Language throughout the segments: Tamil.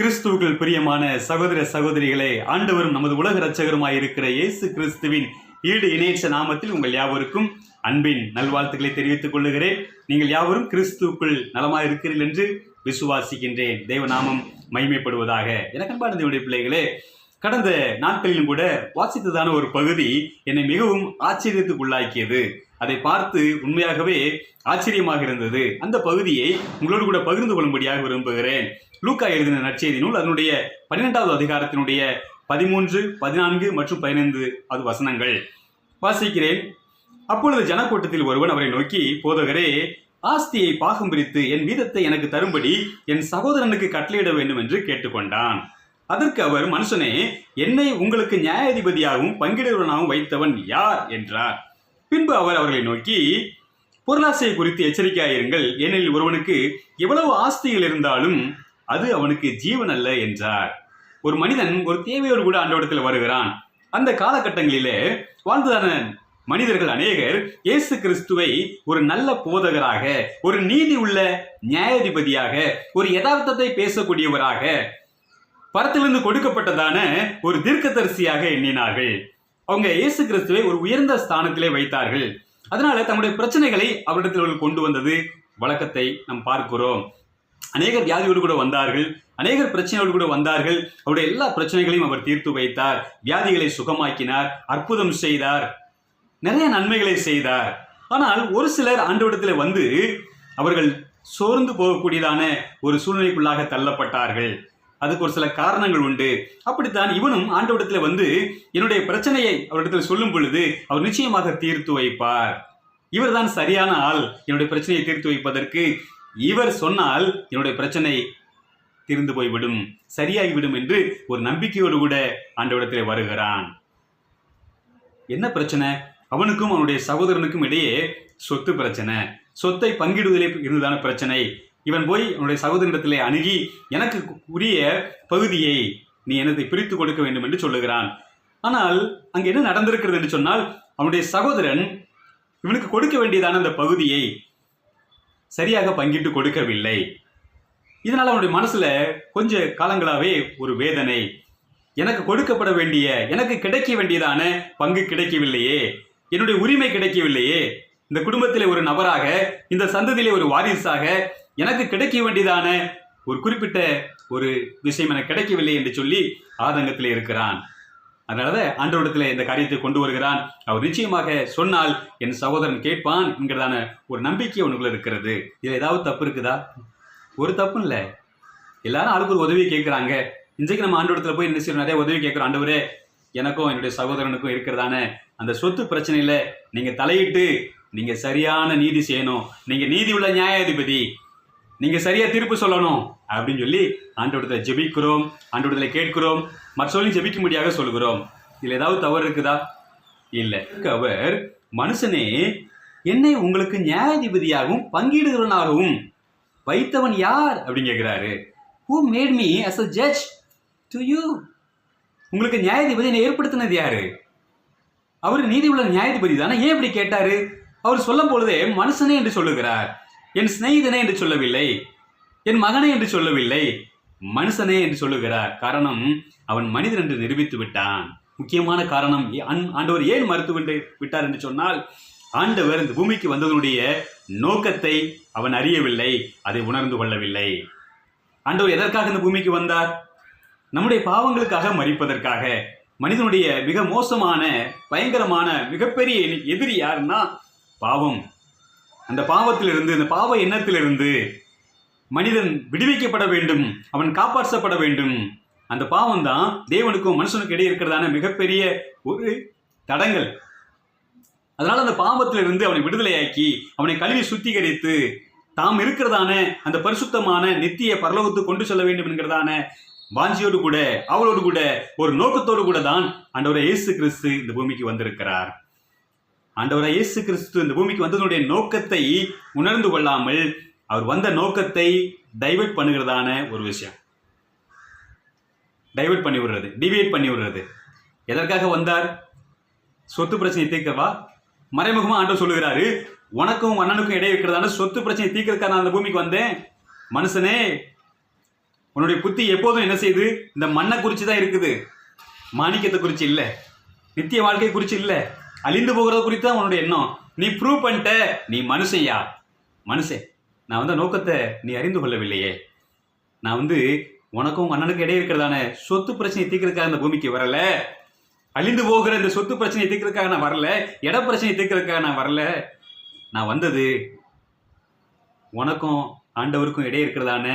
கிறிஸ்துவுக்குள் பிரியமான சகோதர சகோதரிகளே, ஆண்டவரும் நமது உலக இரட்சகருமாய் இருக்கிற இயேசு கிறிஸ்துவின் ஈடு இணையற்ற நாமத்தில் உங்கள் யாவருக்கும் அன்பின் நல்வாழ்த்துக்களை தெரிவித்துக் கொள்ளுகிறேன். நீங்கள் யாவரும் கிறிஸ்துவுக்குள் நலமாய் இருக்கிறீர்கள் என்று விசுவாசிக்கின்றேன். தேவ நாமம் மகிமைப்படுவதாக. எனக்கு அன்பான தேவனுடைய பிள்ளைகளே, கடந்த நாட்களிலும் கூட வாசித்ததான ஒரு பகுதி என்னை மிகவும் ஆச்சரியத்துக்குள்ளாக்கியது. அதை பார்த்து உண்மையாகவே ஆச்சரியமாக இருந்தது. அந்த பகுதியை உங்களோடு கூட பகிர்ந்து கொள்ளும்படியாக விரும்புகிறேன். லூக்கா எழுதின நற்செய்தி நூல் அதனுடைய 12வது அதிகாரத்தினுடைய 13, 14 மற்றும் 15 வசனங்கள் வாசிக்கிறேன். அப்பொழுது ஜனக்கூட்டத்தில் ஒருவன் அவரை நோக்கி, போதகரே, ஆஸ்தியை பாகம் பிரித்து என் வீதத்தை எனக்கு தரும்படி என் சகோதரனுக்கு கட்டளையிட வேண்டும் என்று கேட்டுக்கொண்டான். அதற்கு அவர், மனுஷனே, என்னை உங்களுக்கு நியாயாதிபதியாகவும் பங்கிடுவனாகவும் வைத்தவன் யார் என்றார். பின்பு அவர் அவர்களை நோக்கி, பொருளாசையை குறித்து எச்சரிக்கையாயிருங்கள். ஏனெனில் ஒருவனுக்கு எவ்வளவு ஆஸ்திகள் இருந்தாலும் அது அவனுக்கு ஜீவன் அல்ல என்றார். ஒரு மனிதன் ஒரு தேவையோடு கூட ஆண்டவரிடத்தில் வருகிறான். அந்த காலகட்டங்களிலே வாழ்ந்ததான மனிதர்கள் அநேகர் இயேசு கிறிஸ்துவை ஒரு நல்ல போதகராக, ஒரு நீதி உள்ள நியாயாதிபதியாக, ஒரு யதார்த்தத்தை பேசக்கூடியவராக, பரத்திலிருந்து கொடுக்கப்பட்டதான ஒரு தீர்க்கதரிசியாக எண்ணினார்கள். அவங்க இயேசு கிறிஸ்துவை ஒரு உயர்ந்த ஸ்தானத்திலே வைத்தார்கள். அதனால தங்களுடைய பிரச்சனைகளை அவரிடத்தில் கொண்டு வந்தது வழக்கத்தை நாம் பார்க்கிறோம். அநேகர் வியாதியோடு கூட வந்தார்கள், அநேகர் பிரச்சனையோடு கூட வந்தார்கள். அவருடைய எல்லா பிரச்சனைகளையும் அவர் தீர்த்து வைத்தார், வியாதிகளை சுகமாக்கினார், அற்புதம் செய்தார், நிறைய நன்மைகளை செய்தார். ஆனால் ஒரு சிலர் ஆண்டவரிடத்தில் வந்து அவர்கள் சோர்ந்து போகக்கூடியதான ஒரு சூழ்நிலைக்குள்ளாக தள்ளப்பட்டார்கள். அதுக்கு ஒரு சில காரணங்கள் உண்டு. அப்படித்தான் இவனும் ஆண்டவரிடத்தில் வந்து என்னுடைய பிரச்சனையை அவரிடத்தில் சொல்லும் பொழுது அவர் நிச்சயமாக தீர்த்து வைப்பார். இவர் தான் சரியான ஆள் என்னுடைய பிரச்சனையை தீர்த்து வைப்பதற்கு. இவர் சொன்னால் என்னுடைய பிரச்சனை தீர்ந்து போய்விடும், சரியாகிவிடும் என்று ஒரு நம்பிக்கையோடு கூட ஆண்டவரிடத்தில் வருகிறான். என்ன பிரச்சனை? அவனுக்கும் அவனுடைய சகோதரனுக்கும் இடையே சொத்து பிரச்சனை, சொத்தை பங்கிடுவதிலே இருந்ததான பிரச்சனை. இவன் போய் அவனுடைய சகோதரனிடத்திலே அணுகி, எனக்கு உரிய பகுதியை நீ எனக்கு பிரித்து கொடுக்க வேண்டும் என்று சொல்லுகிறான். ஆனால் அங்கு என்ன நடந்திருக்கிறது என்று சொன்னால், அவனுடைய சகோதரன் இவனுக்கு கொடுக்க வேண்டியதான அந்த பகுதியை சரியாக பங்கிட்டு கொடுக்கவில்லை. இதனால் அவனுடைய மனசுல கொஞ்ச காலங்களாவே ஒரு வேதனை. எனக்கு கொடுக்கப்பட வேண்டிய, எனக்கு கிடைக்க வேண்டியதான பங்கு கிடைக்கவில்லையே, என்னுடைய உரிமை கிடைக்கவில்லையே, இந்த குடும்பத்திலே ஒரு நபராக, இந்த சந்ததியிலே ஒரு வாரிசாக எனக்கு கிடைக்க வேண்டியதான ஒரு குறிப்பிட்ட ஒரு விஷயம் எனக்கு கிடைக்கவில்லை என்று சொல்லி ஆதங்கத்தில் இருக்கிறான். அதனாலதான் ஆண்டவரிடத்தில் இந்த காரியத்தை கொண்டு வருகிறான். அவர் நிச்சயமாக சொன்னால் என் சகோதரன் கேட்பான் என்கிறதான ஒரு நம்பிக்கை உனக்குள்ள இருக்கிறது. இதுல ஏதாவது தப்பு இருக்குதா? ஒரு தப்பும் இல்லை. எல்லாரும் ஆளுக்கு ஒரு உதவி கேட்கிறாங்க. இன்றைக்கு நம்ம ஆண்டவரிடத்தில் போய் என்ன செய்யணும்? நிறைய உதவி கேட்கிறோம். ஆண்டவரே, எனக்கும் என்னுடைய சகோதரனுக்கும் இருக்கிறதான அந்த சொத்து பிரச்சனையில நீங்க தலையிட்டு நீங்க சரியான நீதி செய்யணும், நீங்க நீதி உள்ள நியாயாதிபதி, நீங்க சரியா தீர்ப்பு சொல்லணும் அப்படின்னு சொல்லி ஆண்டவரிடத்தில் ஜெபிக்கிறோம், ஆண்டவரிடத்தில் கேட்கிறோம், மற்ற சொல்லி ஜெபிக்கும்படியாக சொல்கிறோம். இதுல ஏதாவது தவறு இருக்குதா? இல்லை. அவர், மனுஷனே, என்னை உங்களுக்கு நியாயாதிபதியாகவும் பங்கீடுகிறவனாகவும் வைத்தவன் யார் அப்படின்னு கேட்கிறாரு. Who made me as a judge to you? உங்களுக்கு நியாயாதிபதி என்னை ஏற்படுத்தினது யாரு? அவர் நீதி உள்ள நியாயாதிபதி தானே. ஏன் இப்படி கேட்டாரு? அவர் சொல்லும் பொழுதே மனுஷனே என்று சொல்லுகிறார். என் சிநேகிதனே என்று சொல்லவில்லை, என் மகனே என்று சொல்லவில்லை, மனுஷனே என்று சொல்லுகிறார். காரணம், அவன் மனிதன் என்று நிரூபித்து விட்டான். முக்கியமான காரணம், ஆண்டவர் ஏன் மறுத்து விட்டார் என்று சொன்னால், ஆண்டவர் இந்த பூமிக்கு வந்ததனுடைய நோக்கத்தை அவன் அறியவில்லை, அதை உணர்ந்து கொள்ளவில்லை. ஆண்டவர் எதற்காக இந்த பூமிக்கு வந்தார்? நம்முடைய பாவங்களுக்காக மரிப்பதற்காக. மனிதனுடைய மிக மோசமான, பயங்கரமான, மிகப்பெரிய எதிரி யாருன்னா பாவம். அந்த பாவத்திலிருந்து, அந்த பாவ எண்ணத்திலிருந்து மனிதன் விடுவிக்கப்பட வேண்டும், அவன் காப்பாற்றப்பட வேண்டும். அந்த பாவம் தான் தேவனுக்கும் மனுஷனுக்கும் இடையே இருக்கிறதான மிகப்பெரிய ஒரு தடங்கள். அதனால அந்த பாவத்திலிருந்து அவனை விடுதலையாக்கி, அவனை கழுவி சுத்திகரித்து, தாம் இருக்கிறதான அந்த பரிசுத்தமான நித்திய பரலோகத்துக்கு கொண்டு செல்ல வேண்டும் என்கிறதான வாஞ்சியோடு கூட, அவளோடு கூட, ஒரு நோக்கத்தோடு கூட தான் ஆண்டவராய் இயேசு கிறிஸ்து இந்த பூமிக்கு வந்திருக்கிறார். ஆண்டவராய் இயேசு கிறிஸ்து இந்த பூமிக்கு வந்ததனுடைய நோக்கத்தை உணர்ந்து கொள்ளாமல் அவர் வந்த நோக்கத்தை டைவர்ட் பண்ணுகிறதான ஒரு விஷயம், டைவர்ட் பண்ணி விடுறது, டிவியேட் பண்ணி விடுறது. எதற்காக வந்தார்? சொத்து பிரச்சனை தீர்க்கவா? மறைமுகமா ஆண்டவர் சொல்லுகிறாரு, உனக்கும் அண்ணனுக்கும் இடையே இருக்கிறதான சொத்து பிரச்சனை தீர்க்கிறதுக்காக நான் அந்த பூமிக்கு வந்தேன். மனுஷனே, உன்னுடைய புத்தி எப்போதும் என்ன செய்யுது? இந்த மண்ணை குறித்து தான் இருக்குது, மாணிக்கத்தை குறித்து இல்லை, நித்திய வாழ்க்கை குறித்து இல்லை, அழிந்து போகிறத குறித்து தான் உன்னுடைய எண்ணம். நீ ப்ரூவ் பண்ணிட்ட, நீ மனுஷையா மனுஷன். நான் வந்து நோக்கத்தை நீ அறிந்து கொள்ளவில்லையே. நான் வந்து உனக்கும் அண்ணனுக்கு இடையே இருக்கிறதான சொத்து பிரச்சனையை தீர்க்கிறதுக்காக இந்த பூமிக்கு வரல. அழிந்து போகிற இந்த சொத்து பிரச்சனையை தீர்க்கிறதுக்காக நான் வரல. இட பிரச்சனையை தீர்க்கிறதுக்காக நான் வரல. நான் வந்தது உனக்கும் ஆண்டவருக்கும் இடையே இருக்கிறதான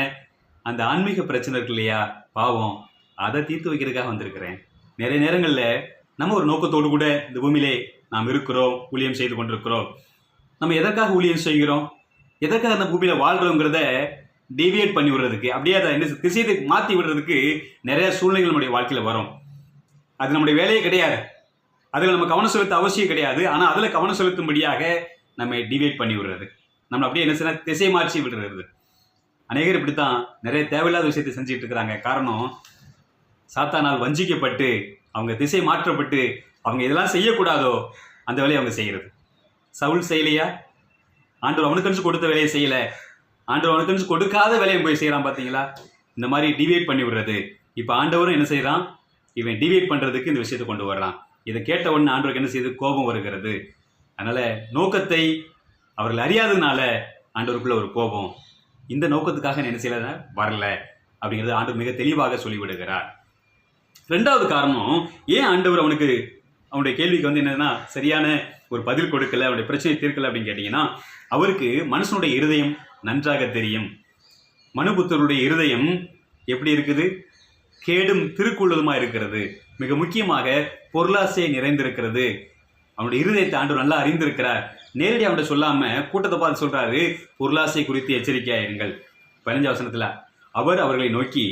அந்த ஆன்மீக பிரச்சனை இருக்கு இல்லையா, பாவம், அதை தீர்த்து வைக்கிறதுக்காக வந்திருக்கிறேன். நிறைய நேரங்களில் நம்ம ஒரு நோக்கத்தோடு கூட இந்த பூமியிலே நாம் இருக்கிறோம், ஊழியம் செய்து கொண்டிருக்கிறோம். நம்ம எதற்காக ஊழியம் செய்கிறோம், எதற்காக அந்த பூமியில் வாழ்கிறோங்கிறத டிவியேட் பண்ணி விடுறதுக்கு, அப்படியே அதை என்ன திசையை மாற்றி விடுறதுக்கு நிறைய சூழ்நிலைகள் நம்முடைய வாழ்க்கையில் வரும். அது நம்முடைய வேலையே கிடையாது, அதில் நம்ம கவனம் செலுத்த அவசியம் கிடையாது. ஆனால் அதில் கவனம் செலுத்தும்படியாக நம்ம டிவியேட் பண்ணி விடுறது, நம்ம அப்படியே என்ன செய்ய திசை மாற்றி விடுறது. அநேகர் இப்படித்தான் நிறைய தேவையில்லாத விஷயத்தை செஞ்சுட்டு இருக்கிறாங்க. காரணம், சாத்தானால் வஞ்சிக்கப்பட்டு அவங்க திசை மாற்றப்பட்டு அவங்க இதெல்லாம் செய்யக்கூடாதோ அந்த வேலையை அவங்க செய்கிறது. சவுல் செய்யலையா? ஆண்டவர் அவனுக்கு கொடுத்த வேலையை செய்யலை, ஆண்டவர் அவனுக்கு கொடுக்காத வேலையை போய் செய்கிறான். பார்த்தீங்களா? இந்த மாதிரி டிவியேட் பண்ணி விடுறது. இப்போ ஆண்டவரும் என்ன செய்கிறான்? இவன் டிவியேட் பண்ணுறதுக்கு இந்த விஷயத்தை கொண்டு வர்றான். இதை கேட்ட உடனே ஆண்டவருக்கு என்ன செய்யுது? கோபம் வருகிறது. அதனால் நோக்கத்தை அவர்கள் அறியாததுனால ஆண்டவருக்குள்ள ஒரு கோபம். இந்த நோக்கத்துக்காக என்ன செய்யல வரல அப்படிங்கிறது ஆண்டவர் மிக தெளிவாக சொல்லிவிடுகிறார். ரெண்டாவது காரணம், ஏன் ஆண்டவர் அவனுடைய கேள்விக்கு வந்து என்னன்னா சரியான ஒரு பதில் கொடுக்கல, அவனுடைய பிரச்சனையை தீர்க்கல அப்படின்னு கேட்டீங்கன்னா, அவருக்கு மனுஷனுடைய இருதயம் நன்றாக தெரியும். மனுபுத்தருடைய இருதயம் எப்படி இருக்குது? கேடும் திருக்குள்ளதுமா இருக்கிறது. மிக முக்கியமாக பொருளாசை நிறைந்திருக்கிறது. அவனுடைய இருதயத்தை ஆண்டவர் நல்லா அறிந்திருக்கிறார். நேரடி அவன்கிட்ட சொல்லாம கூட்டத்தை பார்த்து சொல்றாரு, பொருளாசை குறித்து எச்சரிக்கையாயிருங்கள். 15 வசனத்துல அவர் அவர்களை நோக்கி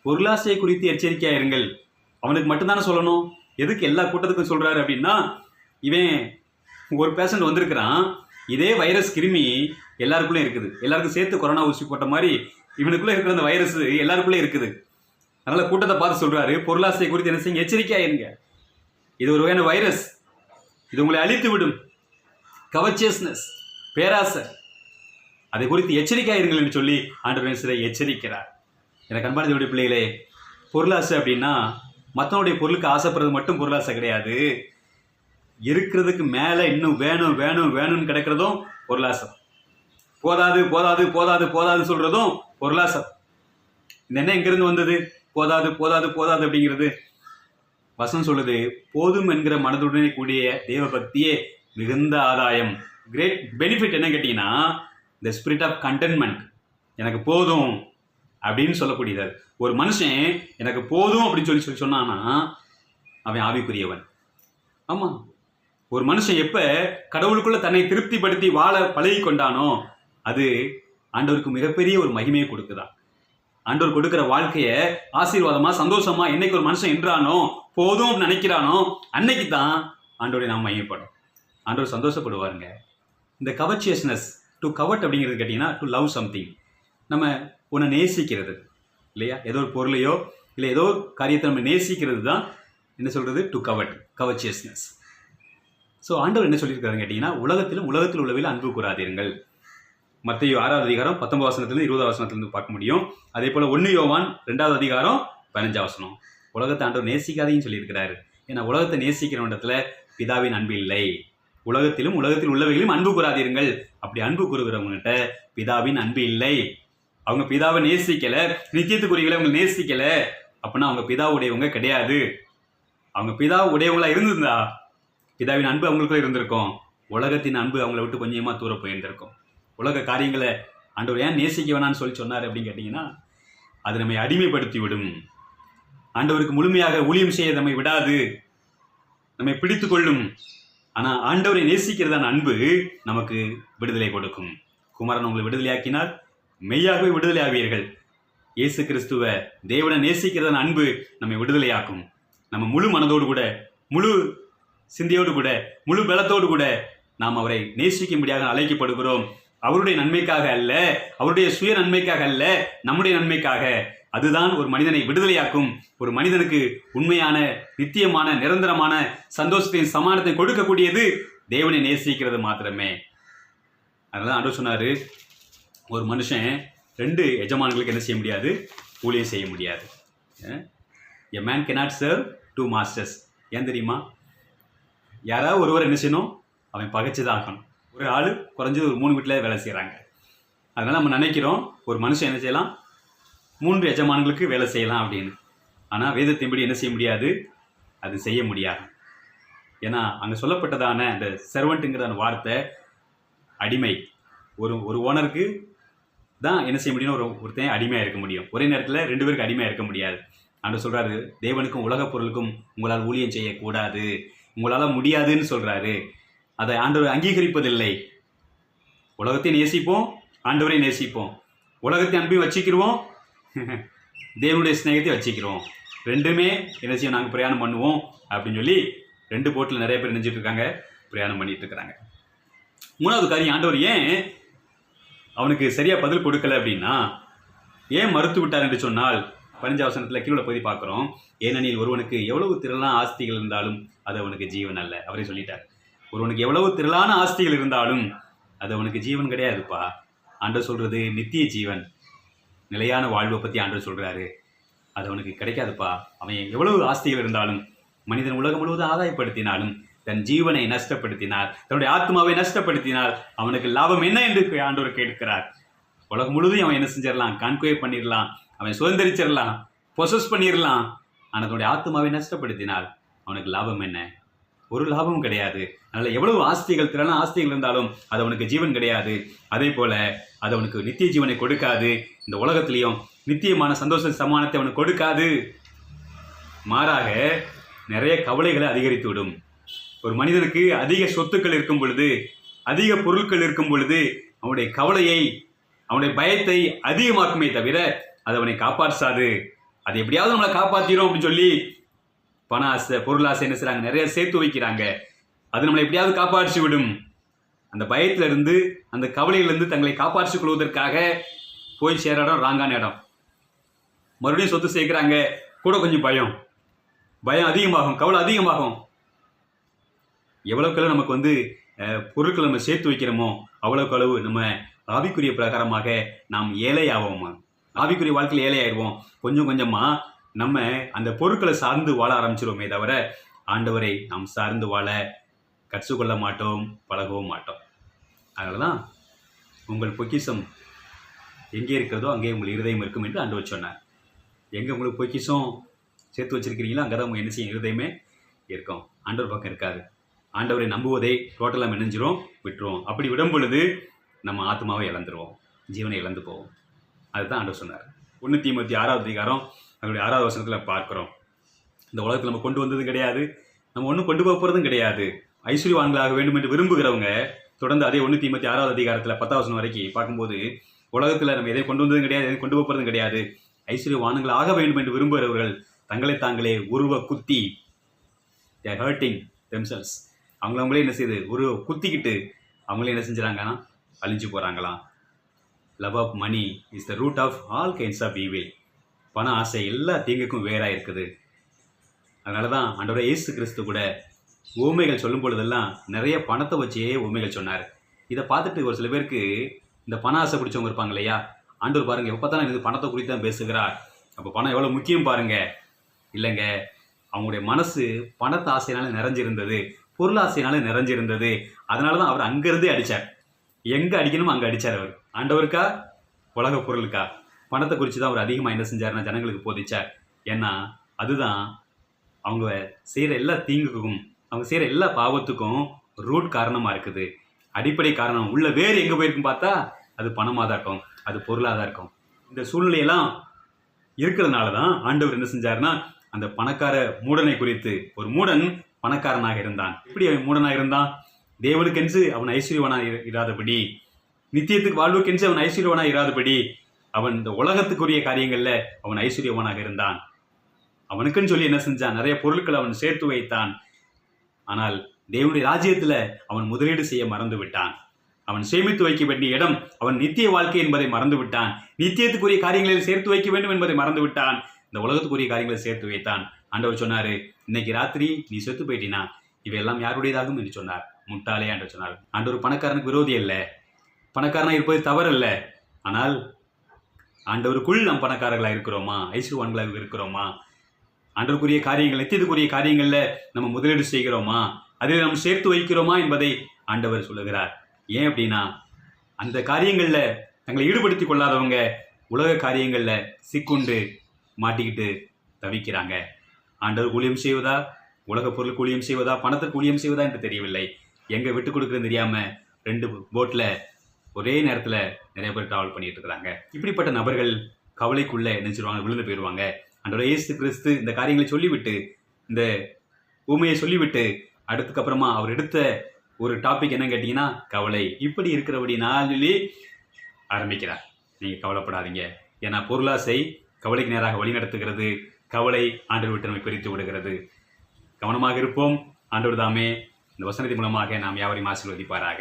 பொருளாசை குறித்து எச்சரிக்கையாயிருங்கள். அவனுக்கு மட்டும்தானே சொல்லணும், எதுக்கு எல்லா கூட்டத்துக்கும் சொல்றாரு அப்படின்னா, இவன் ஒரு பேஷண்ட் வந்திருக்கிறான், இதே வைரஸ் கிருமி எல்லாருக்குள்ளே இருக்குது, எல்லாருக்கும் சேர்த்து கொரோனா ஊசி போட்ட மாதிரி இவனுக்குள்ள இருக்கிற அந்த வைரஸ் எல்லாருக்குள்ளே இருக்குது. அதனால கூட்டத்தை பார்த்து சொல்றாரு, பொருளாசை குறித்து என்ன செய்யுங்க, எச்சரிக்கையாயிருங்க. இது ஒரு வகையான வைரஸ், இது உங்களை அழித்து விடும். கவர்ச்சியஸ்னஸ், பேராசை, அதை குறித்து எச்சரிக்கையாயிருங்கள் என்று சொல்லி ஆண்டவர் எச்சரிக்கிறார். எனக்கு அன்பான தேவனுடைய பிள்ளைகளே, பொருளாசை அப்படின்னா மற்றவனுடைய பொருளுக்கு ஆசைப்படுறது மட்டும் பொருளாசை கிடையாது. இருக்கிறதுக்கு மேலே இன்னும் வேணும் வேணும் வேணும்னு கிடைக்கிறதும் பொருளாசை. போதாது போதாது போதாது போதாது சொல்றதும் பொருளாசை. இந்த என்ன எங்கிருந்து வந்தது? போதாது போதாது போதாது அப்படிங்கிறது வசனம் சொல்லுது, போதும் என்கிற மனதுடனே கூடிய தேவ பக்தியே மிகுந்த ஆதாயம். கிரேட் பெனிஃபிட் என்ன கேட்டீங்கன்னா, த ஸ்பிரிட் ஆஃப் கண்டென்ட்மெண்ட். எனக்கு போதும் அப்படின்னு சொல்லக்கூடியது. ஒரு மனுஷன் எனக்கு போதும் அப்படின்னு சொல்லி சொன்னான்னா அவன் ஆவிக்குரியவன். ஆமாம், ஒரு மனுஷன் எப்போ கடவுளுக்குள்ள தன்னை திருப்திப்படுத்தி வாழ பழகி கொண்டானோ அது ஆண்டவருக்கு மிகப்பெரிய ஒரு மகிமையை கொடுக்குதான். ஆண்டவர் கொடுக்குற வாழ்க்கையை ஆசீர்வாதமா சந்தோஷமா என்னைக்கு ஒரு மனுஷன் என்றானோ போதும் அப்படின்னு நினைக்கிறானோ அன்னைக்கு தான் ஆண்டவரை நாம் மையப்படும், ஆண்டவர் சந்தோஷப்படுவாருங்க. இந்த கவர்ச்சியஸ்னஸ், டு கவர்ட் அப்படிங்கிறது கேட்டிங்கன்னா டு லவ் சம்திங். நம்ம ஒன்று நேசிக்கிறது இல்லையா, ஏதோ ஒரு பொருளையோ இல்லை ஏதோ ஒரு காரியத்தை நம்ம நேசிக்கிறது தான் என்ன சொல்கிறது, டு கவர்ட், கவர்ச்சியஸ்னஸ். ஸோ ஆண்டவர் என்ன சொல்லியிருக்காருன்னு கேட்டிங்கன்னா, உலகத்தில் உள்ளவையில் அன்பு கூறாதீர்கள். மத்தேயு 6வது அதிகாரம் 19 வசனத்திலிருந்து 20 வசனத்திலிருந்து பார்க்க முடியும். அதே போல் 1 யோவான் 2வது அதிகாரம் 15 வசனம். உலகத்தை ஆண்டவர் நேசிக்காதையும் சொல்லியிருக்கிறாரு. ஏன்னா உலகத்தை நேசிக்கிறவனிடத்துல பிதாவின் அன்பு இல்லை. உலகத்தில் உள்ளவைகளையும் அன்பு கூறாதீர்கள். அப்படி அன்பு கூறுகிறவங்ககிட்ட பிதாவின் அன்பு இல்லை. அவங்க பிதாவை நேசிக்கல, நித்தியத்துக்குரியவங்களை அவங்க நேசிக்கல அப்படின்னா அவங்க பிதா உடையவங்க கிடையாது. அவங்க பிதா உடையவங்களா இருந்திருந்தா பிதாவின் அன்பு அவங்களுக்குள்ள இருந்திருக்கும். உலகத்தின் அன்பு அவங்கள விட்டு கொஞ்சமாக தூர போயிருந்திருக்கும். உலக காரியங்களை ஆண்டவர் ஏன் நேசிக்க வேணான்னு சொல்லி சொன்னார் அப்படின்னு கேட்டிங்கன்னா, அது நம்மை அடிமைப்படுத்தி விடும். ஆண்டவருக்கு முழுமையாக ஊழியம் செய்ய நம்மை விடாது, நம்மை பிடித்து கொள்ளும். ஆனால் ஆண்டவரை நேசிக்கிறதான அன்பு நமக்கு விடுதலை கொடுக்கும். குமாரன் உங்களை விடுதலையாக்கினார், மெய்யாகவே விடுதலை ஆவீர்கள். இயேசு கிறிஸ்துவ தேவனை நேசிக்கிறதான அன்பு நம்மை விடுதலையாக்கும். நம்ம முழு மனதோடு கூட, முழு சிந்தையோடு கூட, முழு பலத்தோடு கூட நாம் அவரை நேசிக்கும்படியாக அழைக்கப்படுகிறோம். அவருடைய நன்மைக்காக அல்ல, அவருடைய சுய நன்மைக்காக அல்ல, நம்முடைய நன்மைக்காக. அதுதான் ஒரு மனிதனை விடுதலையாக்கும். ஒரு மனிதனுக்கு உண்மையான, நித்தியமான, நிரந்தரமான சந்தோஷத்தையும் சமானத்தையும் கொடுக்கக்கூடியது தேவனை நேசிக்கிறது மாத்திரமே. அதனால ஆண்டவர் சொன்னாரு, ஒரு மனுஷன் 2 எஜமான்களுக்கு என்ன செய்ய முடியாது, ஊழியம் செய்ய முடியாது. A man cannot serve two masters. ஏன் தெரியுமா? யாராவது ஒருவர் என்ன செய்யணும், அவன் பகைச்சு தான் ஆகணும். ஒரு ஆள் குறைஞ்சது ஒரு 3 வீட்டில் வேலை செய்கிறாங்க. அதனால் நம்ம நினைக்கிறோம் ஒரு மனுஷன் என்ன செய்யலாம், 3 எஜமான்களுக்கு வேலை செய்யலாம் அப்படின்னு. ஆனால் வேதத்தின்படி என்ன செய்ய முடியாது, அது செய்ய முடியாது. ஏன்னா அங்கே சொல்லப்பட்டதான அந்த செர்வெண்ட்டுங்கிற அந்த வார்த்தை அடிமை. ஒரு ஓனருக்கு தான் என்ன செய்ய முடியும், ஒருத்தன் அடிமையாக இருக்க முடியும். ஒரே நேரத்தில் 2 பேருக்கு அடிமையாக இருக்க முடியாது. ஆண்டவர் சொல்கிறாரு, தேவனுக்கும் உலகப் பொருளுக்கும் உங்களால் ஊழியம் செய்யக்கூடாது, உங்களால் முடியாதுன்னு சொல்கிறாரு. அதை ஆண்டவர் அங்கீகரிப்பதில்லை. உலகத்தை நேசிப்போம், ஆண்டவரை நேசிப்போம். உலகத்தை அன்பையும் வச்சுக்கிடுவோம், தேவனுடைய ஸ்நேகத்தை வச்சுக்கிறோம். ரெண்டுமே என்ன செய்யும், நாங்கள் பிரயாணம் பண்ணுவோம் அப்படின்னு சொல்லி 2 போட்டில் நிறைய பேர் நினைச்சிட்டு இருக்காங்க, பிரயாணம் பண்ணிட்டு இருக்கிறாங்க. 3வது காரியம், ஆண்டவர் ஏன் அவனுக்கு சரியா பதில் கொடுக்கல அப்படின்னா, ஏன் மறுத்து விட்டார் என்று சொன்னால் 15 வசனத்தில் கீழே பகுதி பார்க்குறோம். ஏனெனில் ஒருவனுக்கு எவ்வளவு திரளான ஆஸ்திகள் இருந்தாலும் அது அவனுக்கு ஜீவன் அல்ல. அவரே சொல்லிட்டார், ஒருவனுக்கு எவ்வளவு திரளான ஆஸ்திகள் இருந்தாலும் அது அவனுக்கு ஜீவன் கிடையாதுப்பா. ஆண்டவர் சொல்றது நித்திய ஜீவன், நிலையான வாழ்வை பற்றி ஆண்டவர் சொல்கிறாரு. அது அவனுக்கு கிடைக்காதுப்பா. அவன் எவ்வளவு ஆஸ்திகள் இருந்தாலும், மனிதன் உலகம் முழுவதும் ஆதாயப்படுத்தினாலும் தன் ஜீவனை நஷ்டப்படுத்தினார், தன்னுடைய ஆத்மாவை நஷ்டப்படுத்தினார், அவனுக்கு லாபம் என்ன என்று ஆண்டவர் கேட்கிறார். உலகம் முழுவதும் அவன் என்ன செஞ்சிடலாம், கான்குவே பண்ணிடலாம், அவன் சுதந்திரிச்சிடலாம், பொசஸ் பண்ணிடலாம். ஆனால் தன்னுடைய ஆத்மாவை நஷ்டப்படுத்தினால் அவனுக்கு லாபம் என்ன? ஒரு லாபமும் கிடையாது. அதனால் எவ்வளவு ஆஸ்திகள், திரளான ஆஸ்திகள் இருந்தாலும் அது அவனுக்கு ஜீவன் கிடையாது. அதே போல அது அவனுக்கு நித்திய ஜீவனை கொடுக்காது. இந்த உலகத்திலையும் நித்தியமான சந்தோஷ சமானத்தை அவனுக்கு கொடுக்காது. மாறாக நிறைய கவலைகளை அதிகரித்து விடும். ஒரு மனிதனுக்கு அதிக சொத்துக்கள் இருக்கும் பொழுது, அதிக பொருட்கள் இருக்கும் பொழுது அவனுடைய கவலையை, அவனுடைய பயத்தை அதிகமாக்குமே தவிர அது அவனை காப்பாற்றாது. அது எப்படியாவது நம்மளை காப்பாற்றிடும் அப்படின்னு சொல்லி பண ஆசை, பொருள் ஆசை என்ன செய்றாங்க, நிறைய சேர்த்து வைக்கிறாங்க. அது நம்மளை எப்படியாவது காப்பாற்றி விடும். அந்த பயத்திலிருந்து, அந்த கவலையிலிருந்து தங்களை காப்பாற்றிக் கொள்வதற்காக போய் சேர இடம் ராங்கான இடம். மறுபடியும் சொத்து சேர்க்கிறாங்க, கூட கொஞ்சம் பயம் அதிகமாகும், கவலை அதிகமாகும். எவ்வளவுக்கு நமக்கு பொருட்களை நம்ம சேர்த்து வைக்கிறோமோ அவ்வளவுக்கு அளவு நம்ம ஆவிக்குரிய பிரகாரமாக நாம் ஏழை ஆவோம். ஆவிக்குரிய வாழ்க்கையில் ஏழை ஆயிடுவோம். கொஞ்சம் கொஞ்சமா நம்ம அந்த பொருட்களை சார்ந்து வாழ ஆரம்பிச்சிருவோமே தவிர ஆண்டவரை நாம் சார்ந்து வாழ கற்றுக்கொள்ள மாட்டோம், பழகவும் மாட்டோம். அதனால தான் உங்கள் பொக்கிஷம் எங்கே இருக்கிறதோ அங்கே உங்கள் இருதயம் இருக்கும் என்று ஆண்டவர் சொன்னார். எங்கே உங்களுக்கு பொக்கிஷம் சேர்த்து வச்சிருக்கிறீங்களோ அங்கே தான் உங்கள் என்ன செய்யும், இருதயமே இருக்கும். ஆண்டவர் பக்கம் இருக்காது. ஆண்டவரை நம்புவதை டோட்டலாக நினைஞ்சிரும், விட்டுருவோம். அப்படி விடும் பொழுது நம்ம ஆத்மாவை இழந்துருவோம், ஜீவனை இழந்து போவோம். அதுதான் ஆண்டவர் சொன்னார். 1 தீமோத்தேயு 6வது அதிகாரம் அதனுடைய 6வது வசனத்தில் பார்க்குறோம். இந்த உலகத்தில் நம்ம கொண்டு வந்ததும் கிடையாது, நம்ம ஒன்றும் கொண்டு போக போகிறதும் கிடையாது. ஐஸ்வர்யவான்களாக வேண்டும் என்று விரும்புகிறவங்க தொடர்ந்து அதே 1 தீமோத்தேயு 6வது அதிகாரத்தில் 10வது வசனம் வரைக்கும் பார்க்கும்போது, உலகத்தில் நம்ம எதை கொண்டு வந்ததும் கிடையாது, எதையும் கொண்டு போக போகிறதும் கிடையாது. ஐஸ்வர்யவான்கள் ஆக வேண்டும் என்று விரும்புகிறவர்கள் தங்களை தாங்களே உருவ குத்தி, they are hurting themselves, அவங்களே என்ன செய்யுது, ஒரு குத்திக்கிட்டு அவங்களே என்ன செஞ்சுறாங்கன்னா அழிஞ்சு போகிறாங்களாம். Love of money is the root of all kinds of evil. பண ஆசை எல்லா தீங்குக்கும் வேறாக இருக்குது. அதனால தான் ஆண்டவரே இயேசு கிறிஸ்து கூட ஊமைகள் சொல்லும் பொழுதெல்லாம் நிறைய பணத்தை வச்சே ஊமைகள் சொன்னார். இதை பார்த்துட்டு ஒரு சில பேருக்கு இந்த பண ஆசை பிடிச்சவங்க இருப்பாங்க இல்லையா, ஆண்டவர் பாருங்க எப்போ தான் எனக்கு பணத்தை குறித்து தான் பேசுகிறார், அப்போ பணம் எவ்வளோ முக்கியம் பாருங்க. இல்லைங்க, அவங்களுடைய மனசு பணத்தை ஆசையினால நிறைஞ்சிருந்தது, பொருளாசையினால நிறைஞ்சிருந்தது. அதனால தான் அவர் அங்கேருந்தே அடித்தார். எங்கே அடிக்கணுமோ அங்கே அடித்தார். அவர் ஆண்டவருக்கா உலக பொருளுக்கா? பணத்தை குறித்து தான் அவர் அதிகமாக என்ன செஞ்சார்னா ஜனங்களுக்கு போதிச்சார். ஏன்னா அதுதான் அவங்க செய்கிற எல்லா தீங்குக்கும், அவங்க செய்கிற எல்லா பாவத்துக்கும் ரூட் காரணமாக இருக்குது. அடிப்படை காரணம் உள்ள வேறு எங்கே போயிருக்குன்னு பார்த்தா அது பணமாக தான் இருக்கும், அது பொருளாக தான் இருக்கும். இந்த சூழ்நிலையெல்லாம் இருக்கிறதுனால தான் ஆண்டவர் என்ன செஞ்சார்னா அந்த பணக்கார மூடனை குறித்து, ஒரு மூடன் பணக்காரனாக இருந்தான். எப்படி அவன் மூடனாக இருந்தான்? தேவனுக்கென்று அவன் ஐஸ்வர்யவனாக இராதபடி, நித்தியத்துக்கு வாழ்வுக்கென்று அவன் ஐஸ்வர்யவனாக இராதபடி, அவன் இந்த உலகத்துக்குரிய காரியங்களில் அவன் ஐஸ்வர்யவனாக இருந்தான். அவனுக்குன்னு சொல்லி என்ன செஞ்சான், நிறைய பொருட்களை அவன் சேர்த்து வைத்தான். ஆனால் தேவனுடைய ராஜ்யத்தில் அவன் முதலீடு செய்ய மறந்து விட்டான். அவன் சேமித்து வைக்க வேண்டிய இடம் அவன் நித்திய வாழ்க்கை என்பதை மறந்து விட்டான். நித்தியத்துக்குரிய காரியங்களில் சேர்த்து வைக்க வேண்டும் என்பதை மறந்து விட்டான். இந்த உலகத்துக்குரிய காரியங்களை சேர்த்து வைத்தான். ஆண்டவர் சொன்னாரு, இன்னைக்கு ராத்திரி நீ செத்து போயிட்டினா இவையெல்லாம் யாருடையதாகும் என்று சொன்னார். முட்டாளே ஆண்டவர் சொன்னார். ஆண்டவர் பணக்காரனுக்கு விரோதி அல்ல, பணக்காரனாக இருப்பது தவறல்ல. ஆனால் ஆண்டவருக்குள் நாம் பணக்காரர்களாக இருக்கிறோமா, ஐஸ்வர்வான்களாக இருக்கிறோமா, ஆண்டவருக்குரிய காரியங்கள் நித்தியத்துக்குரிய காரியங்கள்ல நம்ம முதலீடு செய்கிறோமா, அதில் நாம் சேர்த்து வைக்கிறோமா என்பதை ஆண்டவர் சொல்லுகிறார். ஏன் அப்படின்னா அந்த காரியங்கள்ல தங்களை ஈடுபடுத்திக் கொள்ளாதவங்க உலக காரியங்கள்ல சிக்குண்டு மாட்டிக்கிட்டு தவிக்கிறாங்க. ஆண்டவர் ஊழியம் செய்வதா, உலக பொருளுக்கு ஊழியம் செய்வதா, பணத்திற்கு ஊழியம் செய்வதா என்று தெரியவில்லை. எங்க விட்டு கொடுக்குறது தெரியாம 2 போட்ல ஒரே நேரத்துல நிறைய பேர் டிராவல் பண்ணிட்டு இருக்கிறாங்க. இப்படிப்பட்ட நபர்கள் கவலைக்குள்ள நினைச்சிருவாங்க, விழுந்து போயிடுவாங்க. ஆண்டவர் இயேசு கிறிஸ்து இந்த காரியங்களை சொல்லிவிட்டு, இந்த உண்மையை சொல்லிவிட்டு, அடுத்துக்கப்புறமா அவர் எடுத்த ஒரு டாபிக் என்ன கேட்டீங்கன்னா கவலை. இப்படி இருக்கிறபடினால சொல்லி ஆரம்பிக்கிறார். நீங்க கவலைப்படாதீங்க, ஏன்னா பொருளாசை கவலைக்கு நேராக வழி நடத்துகிறது. கவலை ஆண்டவர் விட்டு நம்மை பிரித்து விடுகிறது. கவனமாக இருப்போம். ஆண்டவர் தாமே இந்த வசனத்தின் மூலமாக நாம் யாவரையும் ஆசீர்வதிப்பாராக.